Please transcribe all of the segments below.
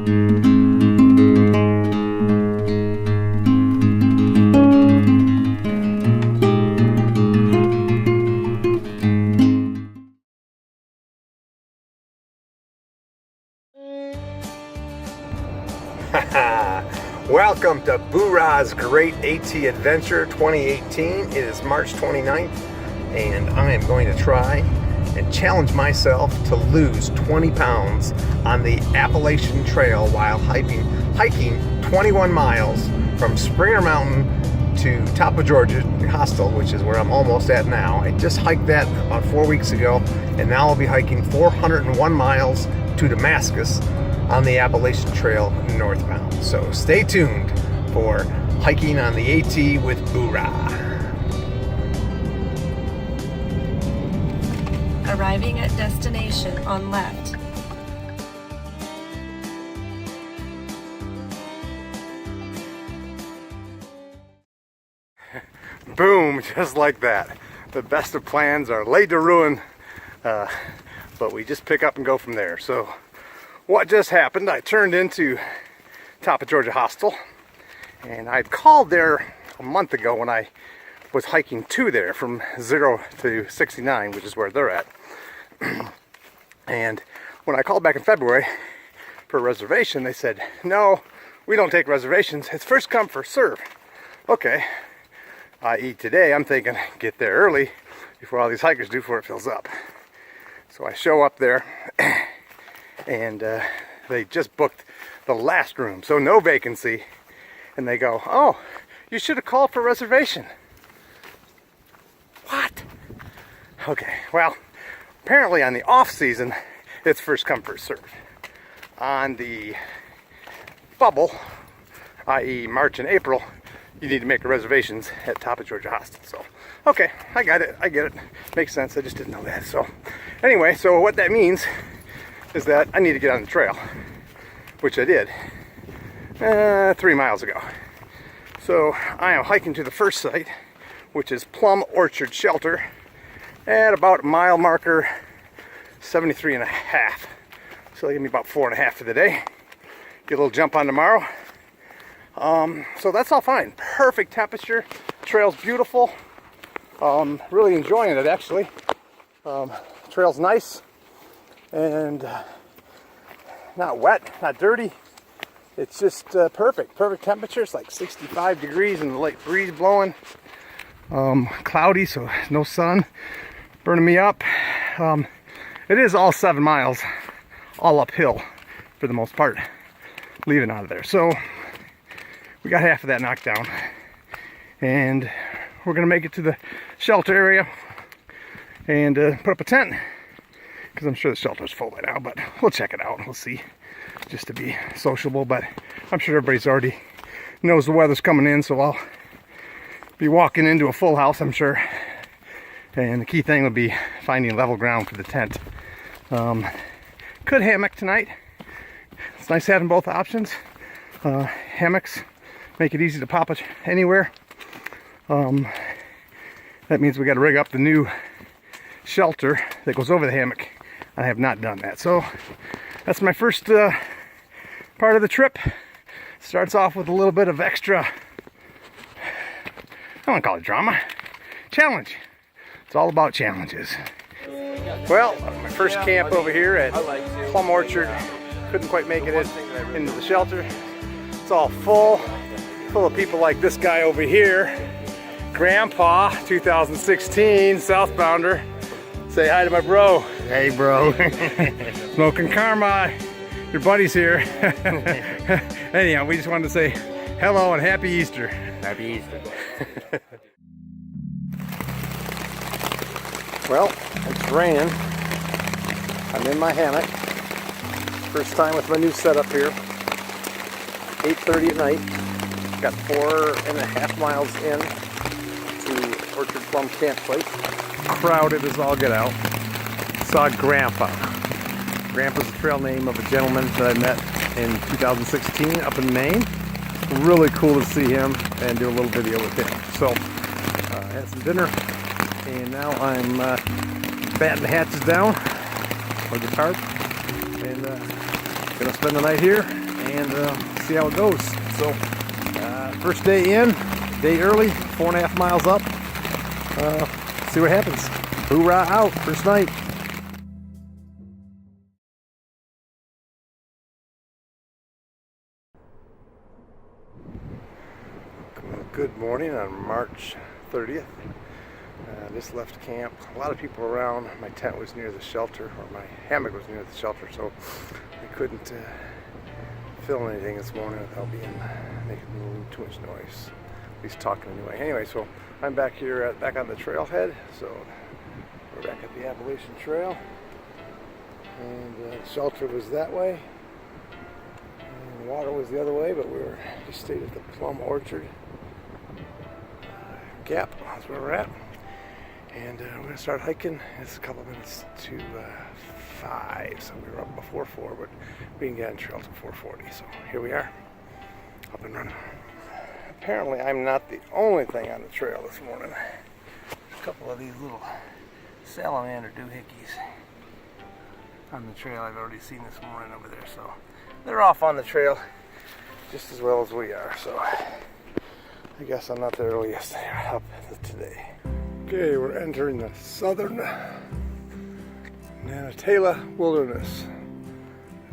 Welcome to Boorah's Great AT Adventure 2018. It is March 29th, and I am going to try and challenge myself to lose 20 pounds on the Appalachian Trail while hiking 21 miles from Springer Mountain to top of Georgia hostel, which is where I'm almost at now. I just hiked that about 4 weeks ago, and now I'll be hiking 401 miles to Damascus on the Appalachian Trail northbound. So stay tuned for hiking on the AT with Boorah. Arriving at destination on left. Boom, just like that. The best of plans are laid to ruin, but we just pick up and go from there. So what just happened, I turned into top of Georgia hostel, and I'd called there a month ago when I was hiking to there from 0 to 69, which is where they're at. And when I called back in February for a reservation, they said, no, we don't take reservations. It's first come, first serve. Okay, i.e. today, I'm thinking, get there early before all these hikers do before it fills up. So I show up there, and they just booked the last room, so no vacancy. And they go, oh, you should have called for a reservation. What? Okay, well, apparently on the off season, it's first come, first serve. On the bubble, i.e. March and April, you need to make reservations at top of Georgia hostel. So, okay, I got it, I get it. Makes sense, I just didn't know that. So, anyway, so what that means is that I need to get on the trail, which I did 3 miles ago. So I am hiking to the first site, which is Plum Orchard Shelter, at about mile marker 73 and a half. So they give me about 4.5 for the day. Get a little jump on tomorrow. So that's all fine. Perfect temperature. Trail's beautiful. Really enjoying it actually. Trail's nice and not wet, not dirty. It's just perfect temperature. It's like 65 degrees and the light breeze blowing. Cloudy, so no sun burning me up. It is all 7 miles, all uphill for the most part, leaving out of there. So we got half of that knocked down, and we're gonna make it to the shelter area and put up a tent, because I'm sure the shelter's full by now, but we'll check it out. We'll see, just to be sociable. But I'm sure everybody's already knows the weather's coming in, so I'll be walking into a full house, I'm sure. And the key thing will be finding level ground for the tent. Could hammock tonight. It's nice having both options. Hammocks make it easy to pop it anywhere. That means we got to rig up the new shelter that goes over the hammock. I have not done that, so that's my first part of the trip. Starts off with a little bit of extra, I don't want to call it drama, challenge. It's all about challenges. Well, my first camp over here at Plum Orchard. Couldn't quite make it into the shelter. It's all full of people like this guy over here, Grandpa, 2016 Southbounder. Say hi to my bro. Hey, bro. Smoking Karma. Your buddy's here. Anyhow, we just wanted to say hello and happy Easter. Happy Easter. Well, it's raining. I'm in my hammock. First time with my new setup here. 8:30 at night. Got 4.5 miles in to Orchard Plum Camp Place. Crowded as all get out. Saw Grandpa. Grandpa's the trail name of a gentleman that I met in 2016 up in Maine. Really cool to see him and do a little video with him. So, had some dinner, and now I'm batting the hatches down, or the tarp, and gonna spend the night here and see how it goes. So first day in, day early, 4.5 miles up. See what happens. Boorah out, first night. Good morning on March 30th. Just left camp. A lot of people around. My tent was near the shelter, or my hammock was near the shelter, so I couldn't film anything this morning without making a little too much noise. At least talking anyway. Anyway, so I'm back here, back on the trailhead. So we're back at the Appalachian Trail, and the shelter was that way, and the water was the other way. But we just stayed at the plum orchard. Gap, that's where we're at, and we're gonna start hiking. It's a couple minutes to 5, so we were up before 4, but we can get on trail to 4:40. So here we are, up and running. Apparently, I'm not the only thing on the trail this morning. There's a couple of these little salamander doohickeys on the trail I've already seen this morning over there, so they're off on the trail just as well as we are. So I guess I'm not the earliest up today. Okay, we're entering the southern Nantahala Wilderness,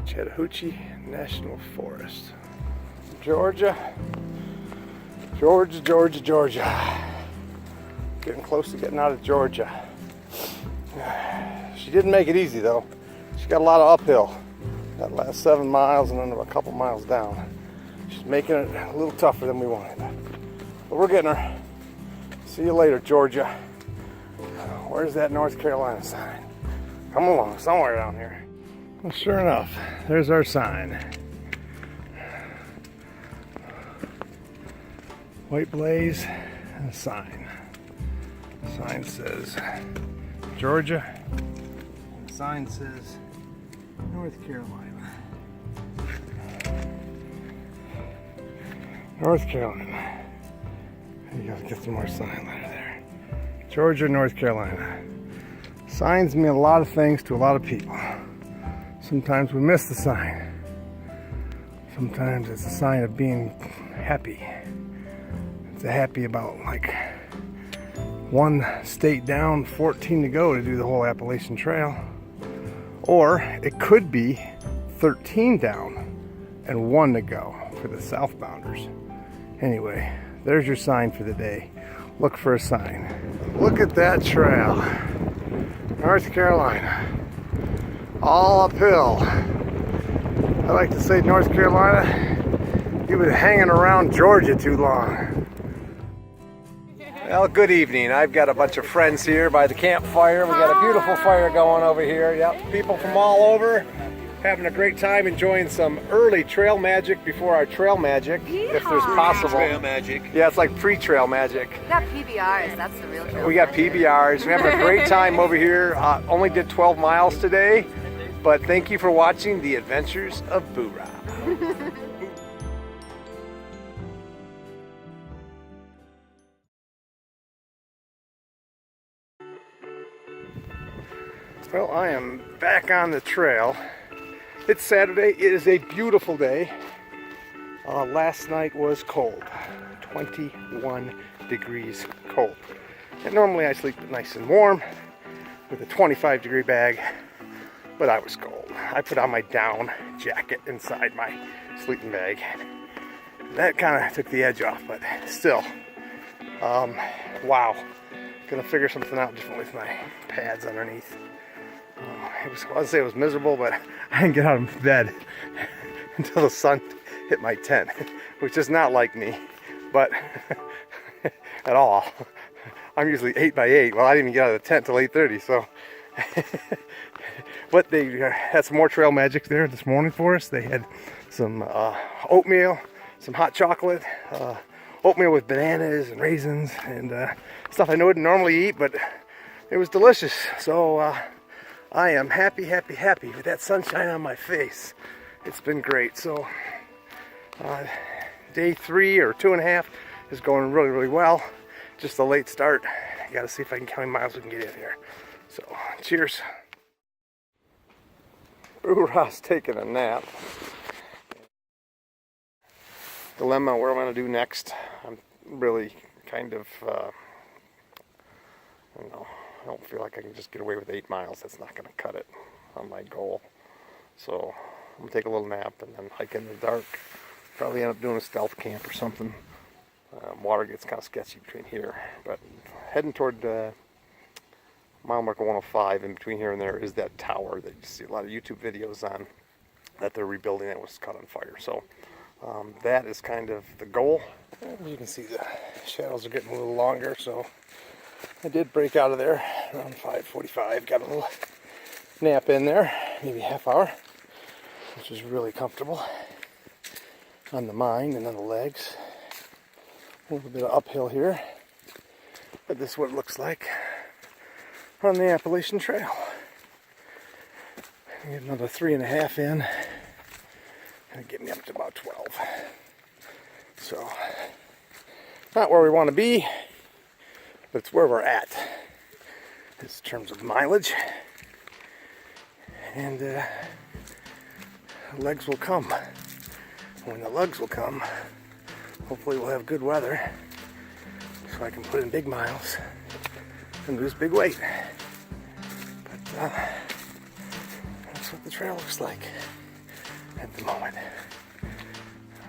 Chattahoochee National Forest. Georgia. Getting close to getting out of Georgia. She didn't make it easy though. She got a lot of uphill. That last 7 miles and then a couple miles down. She's making it a little tougher than we wanted. But we're getting her. See you later, Georgia. Where's that North Carolina sign? Come along, somewhere down here. Well, sure enough, there's our sign. White blaze and a sign. The sign says Georgia. And the sign says North Carolina. North Carolina. You gotta get some more sign letter there. Georgia, North Carolina. Signs mean a lot of things to a lot of people. Sometimes we miss the sign. Sometimes it's a sign of being happy. It's a happy about like 1 state down, 14 to go to do the whole Appalachian Trail. Or it could be 13 down and 1 to go for the southbounders. Anyway, there's your sign for the day. Look for a sign. Look at that trail. North Carolina. All uphill. I like to say North Carolina, you've been hanging around Georgia too long. Well, good evening. I've got a bunch of friends here by the campfire. We got a beautiful fire going over here. Yep, people from all over. Having a great time enjoying some early trail magic before our trail magic, if there's possible. Trail magic. Yeah, it's like pre-trail magic. We got PBRs, that's the real trail. We got PBRs. We're having a great time over here. Only did 12 miles today, but thank you for watching the adventures of Boorah. Well, I am back on the trail. It's Saturday. It is a beautiful day. Last night was cold, 21 degrees cold. And normally I sleep nice and warm with a 25-degree bag, but I was cold. I put on my down jacket inside my sleeping bag. That kind of took the edge off, but still, wow. Gonna figure something out differently with my pads underneath. I'd say it was miserable, but I didn't get out of bed until the sun hit my tent, which is not like me, but at all. I'm usually 8 by 8. Well, I didn't even get out of the tent till 8:30, so. But they had some more trail magic there this morning for us. They had some oatmeal, some hot chocolate, oatmeal with bananas and raisins and stuff I wouldn't normally eat, but it was delicious. So I am happy with that sunshine on my face. It's been great. So day 3 or 2.5 is going really well. Just a late start. I gotta see if I can count how many miles we can get in here. So cheers. Boorah's taking a nap. dilemma what I'm going to do next. I'm really kind of, I don't know, I don't feel like I can just get away with 8 miles. That's not going to cut it on my goal. So I'm going to take a little nap and then hike in the dark. Probably end up doing a stealth camp or something. Water gets kind of sketchy between here, but heading toward mile marker 105. In between here and there is that tower that you see a lot of YouTube videos on that they're rebuilding that was caught on fire. So that is kind of the goal. As you can see, the shadows are getting a little longer, so I did break out of there around 5:45. Got a little nap in there, maybe half hour, which is really comfortable on the mind and on the legs. A little bit of uphill here, but this is what it looks like on the Appalachian Trail. I get another 3.5 in, and get me up to about 12. So, not where we want to be, but it's where we're at in terms of mileage. And the legs will come. When the lugs will come, hopefully we'll have good weather so I can put in big miles and lose big weight. But that's what the trail looks like at the moment.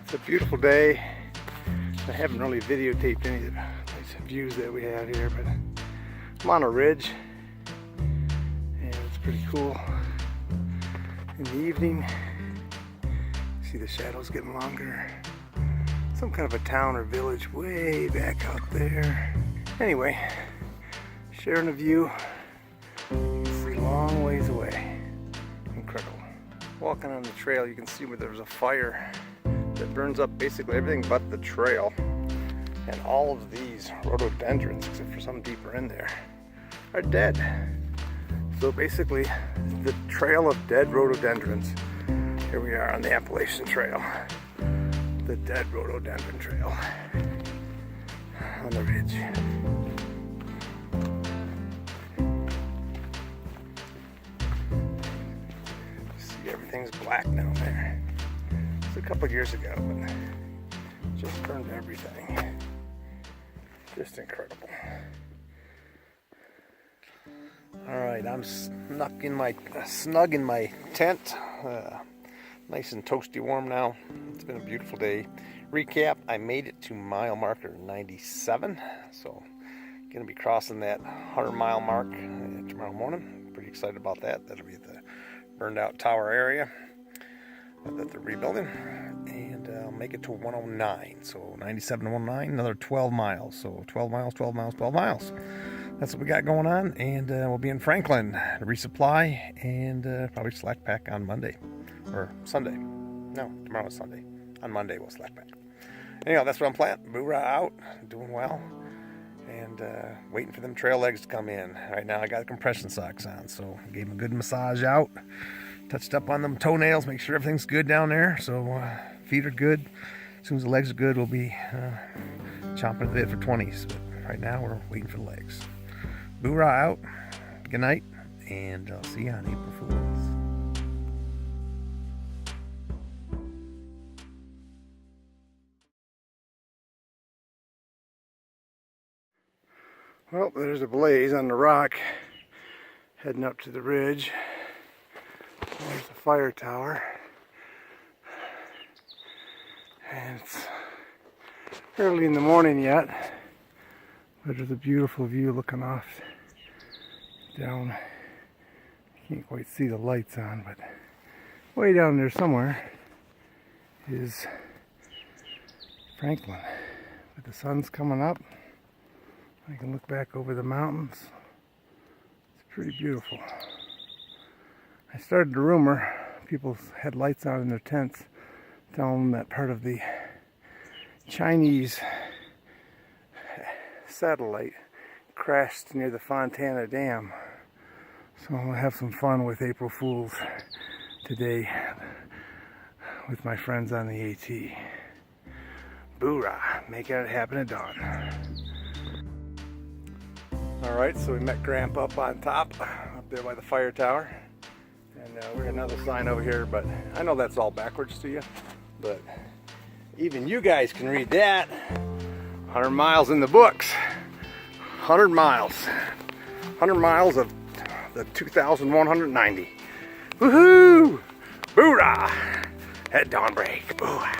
It's a beautiful day. I haven't really videotaped any of the nice views that we have here, but I'm on a ridge and it's pretty cool. In the evening, see the shadows getting longer. Some kind of a town or village way back out there. Anyway, sharing a view. You can see a long ways away. Incredible. Walking on the trail, you can see where there's a fire that burns up basically everything but the trail. And all of these rhododendrons, except for some deeper in there, are dead. So basically, the trail of dead rhododendrons. Here we are on the Appalachian Trail. The dead rhododendron trail on the ridge. See, everything's black down there. It's a couple years ago, but just burned everything. Just incredible. All right, I'm snug in my tent. Nice and toasty warm now. It's been a beautiful day. Recap, I made it to mile marker 97. So gonna be crossing that 100-mile mark tomorrow morning. Pretty excited about that. That'll be the burned out tower area that they're rebuilding. And I'll make it to 109. So 97 to 109, another 12 miles. So 12 miles, 12 miles, 12 miles. That's what we got going on. And we'll be in Franklin to resupply and probably slack pack on Monday. Or Sunday. No, tomorrow's Sunday. On Monday we'll slack back. Anyhow, that's what I'm planning. Boorah out, doing well, and waiting for them trail legs to come in. Right now I got compression socks on, so gave them a good massage out. Touched up on them toenails, make sure everything's good down there. So feet are good. As soon as the legs are good, we'll be chomping at the bit for 20s. But right now we're waiting for the legs. Boorah out. Good night, and I'll see you on April Fool's. Well, there's a blaze on the rock heading up to the ridge. There's the fire tower. And it's early in the morning yet, but there's a beautiful view looking off down. You can't quite see the lights on, but way down there somewhere is Franklin. But the sun's coming up. I can look back over the mountains. It's pretty beautiful. I started a rumor, people had lights on in their tents, telling them that part of the Chinese satellite crashed near the Fontana Dam. So I'll have some fun with April Fools today with my friends on the AT. Boorah, making it happen at dawn. Alright, so we met Grandpa up on top, up there by the fire tower. And we got another sign over here, but I know that's all backwards to you. But Even you guys can read that. 100 miles in the books. 100 miles. 100 miles of the 2,190. Woohoo! Boorah! At dawnbreak. Boorah!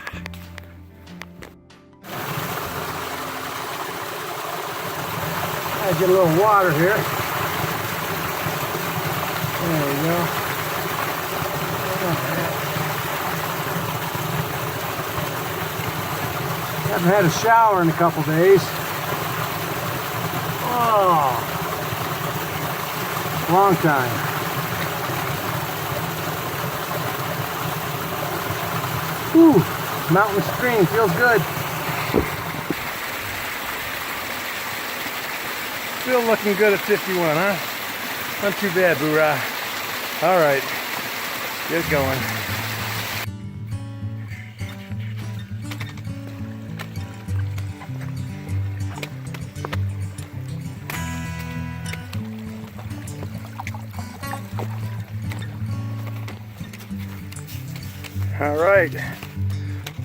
I get a little water here. There we go. Haven't had a shower in a couple days. Oh, long time. Whew, mountain stream feels good. Still looking good at 51, huh? Not too bad, Boorah. All right, get going. All right,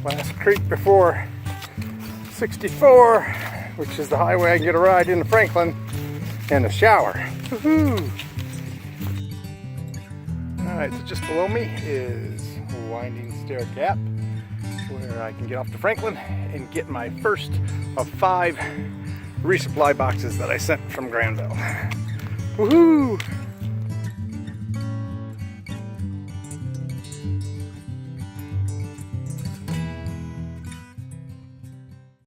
last creek before 64, which is the highway I can get a ride into Franklin and a shower. Woohoo! All right, so just below me is a winding stair gap where I can get off to Franklin and get my first of 5 resupply boxes that I sent from Granville. Woohoo!